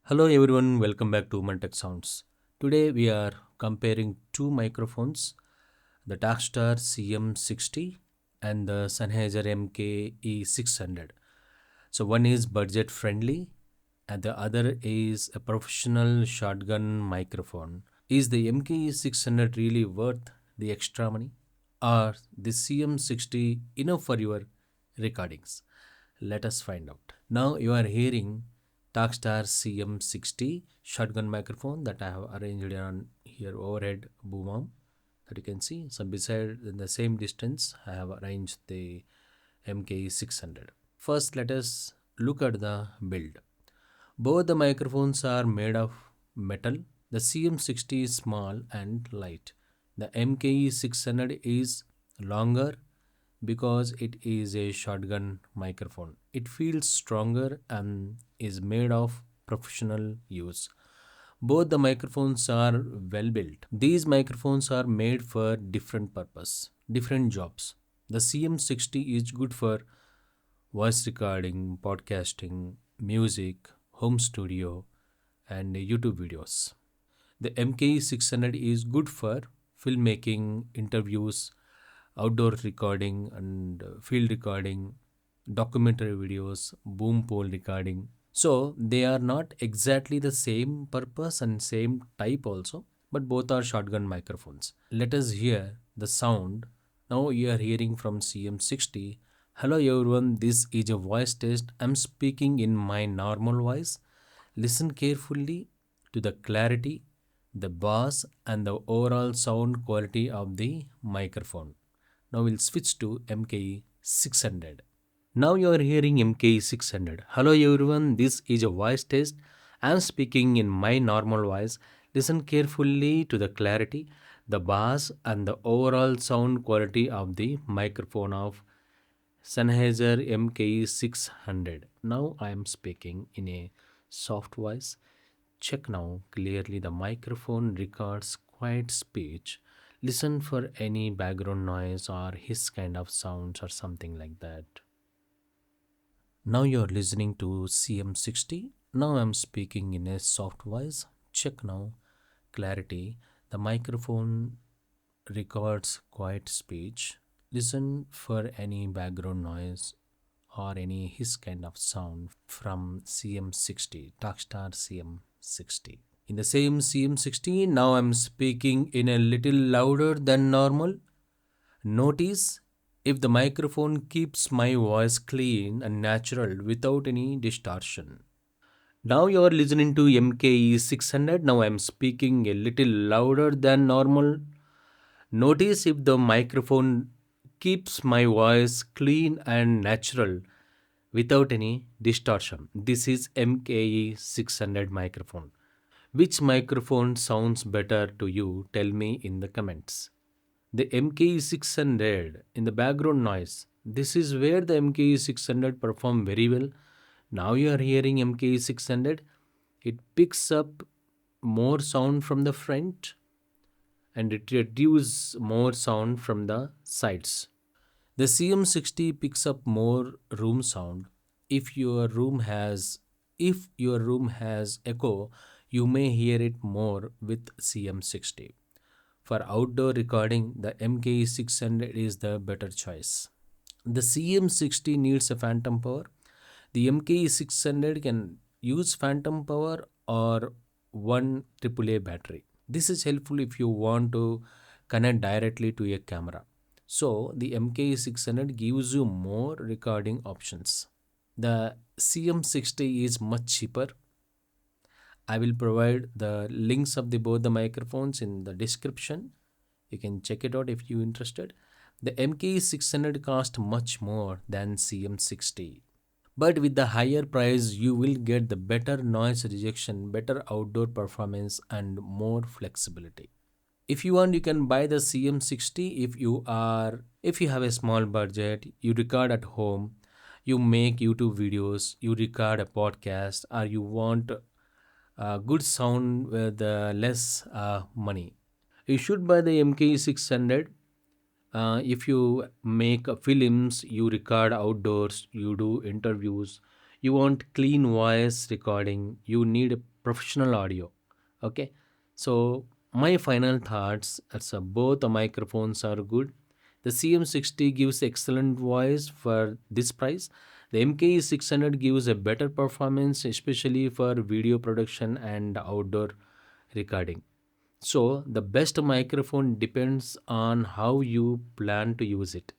Hello everyone, welcome back to Manutec Sounds. Today we are comparing two microphones, the Takstar CM60 and the Sennheiser MKE600. So one is budget friendly and the other is a professional shotgun microphone. Is the MKE600 really worth the extra money? Or the CM60 enough for your recordings? Let us find out. Now you are hearing Takstar CM60 shotgun microphone that I have arranged on here overhead boom arm that you can see. So beside in the same distance I have arranged the MKE600. First let us look at the build. Both the microphones are made of metal. The CM60 is small and light. The MKE600 is longer because it is a shotgun microphone. It feels stronger and is made of professional use. Both the microphones are well built. These microphones are made for different purpose, different jobs. The CM60 is good for voice recording, podcasting, music, home studio, and YouTube videos. The MKE600 is good for filmmaking, interviews, outdoor recording, and field recording, documentary videos, boom pole recording. So they are not exactly the same purpose and same type also, but both are shotgun microphones. Let us hear the sound. Now you are hearing from CM60. Hello everyone, this is a voice test. I'm speaking in my normal voice. Listen carefully to the clarity, the bass, and the overall sound quality of the microphone. Now we'll switch to MKE 600. Now you are hearing MKE 600. Hello everyone, this is a voice test. I am speaking in my normal voice. Listen carefully to the clarity, the bass, and the overall sound quality of the microphone of Sennheiser MKE 600. Now I am speaking in a soft voice. Check now clearly the microphone records quiet speech. Listen for any background noise or hiss kind of sounds or something like that. Now you're listening to CM60. Now I'm speaking in a soft voice. Check now clarity. The microphone records quiet speech. Listen for any background noise or any hiss kind of sound from CM60, Takstar CM60. In the same CM60, now I'm speaking in a little louder than normal. Notice if the microphone keeps my voice clean and natural without any distortion. Now you are listening to MKE 600. Now I'm speaking a little louder than normal. Notice if the microphone keeps my voice clean and natural without any distortion. This is MKE 600 microphone. Which microphone sounds better to you? Tell me in the comments. The MKE600 in the background noise. This is where the MKE600 perform very well. Now you are hearing MKE600. It picks up more sound from the front and it reduces more sound from the sides. The CM60 picks up more room sound. If your room has echo, you may hear it more with CM60. For outdoor recording, the MKE600 is the better choice. The CM60 needs a phantom power. The MKE600 can use phantom power or one AAA battery. This is helpful if you want to connect directly to a camera. So the MKE600 gives you more recording options. The CM60 is much cheaper. I will provide the links of both the microphones in the description. You can check it out if you're interested. The MKE600 cost much more than CM60. But with the higher price, you will get the better noise rejection, better outdoor performance, and more flexibility. If you want, you can buy the CM60 if you have a small budget, you record at home, you make YouTube videos, you record a podcast, or you want good sound with less money. You should buy the MK600. If you make films, you record outdoors, you do interviews, you want clean voice recording, you need a professional audio. Okay, so my final thoughts as both the microphones are good. The CM60 gives excellent voice for this price. The MKE600 gives a better performance, especially for video production and outdoor recording. So the best microphone depends on how you plan to use it.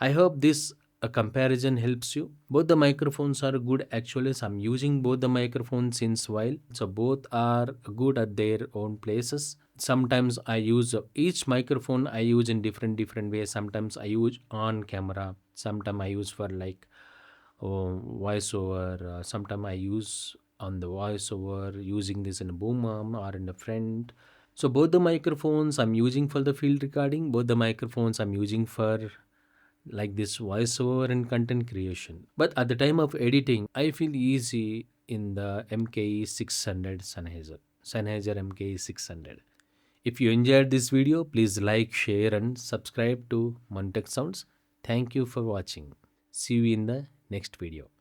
I hope this a comparison helps you. Both the microphones are good actually. So I'm using both the microphones since while. So both are good at their own places. Sometimes I use each microphone I use in different ways. Sometimes I use on camera. Sometimes I use for like voiceover. Sometimes I use on the voiceover using this in a boom arm or in the front. So both the microphones I'm using for the field recording. Both the microphones I'm using for like this voiceover and content creation. But at the time of editing, I feel easy in the MKE600 Sennheiser MKE600. If you enjoyed this video, please like, share, and subscribe to Manutec Sounds. Thank you for watching. See you in the next video.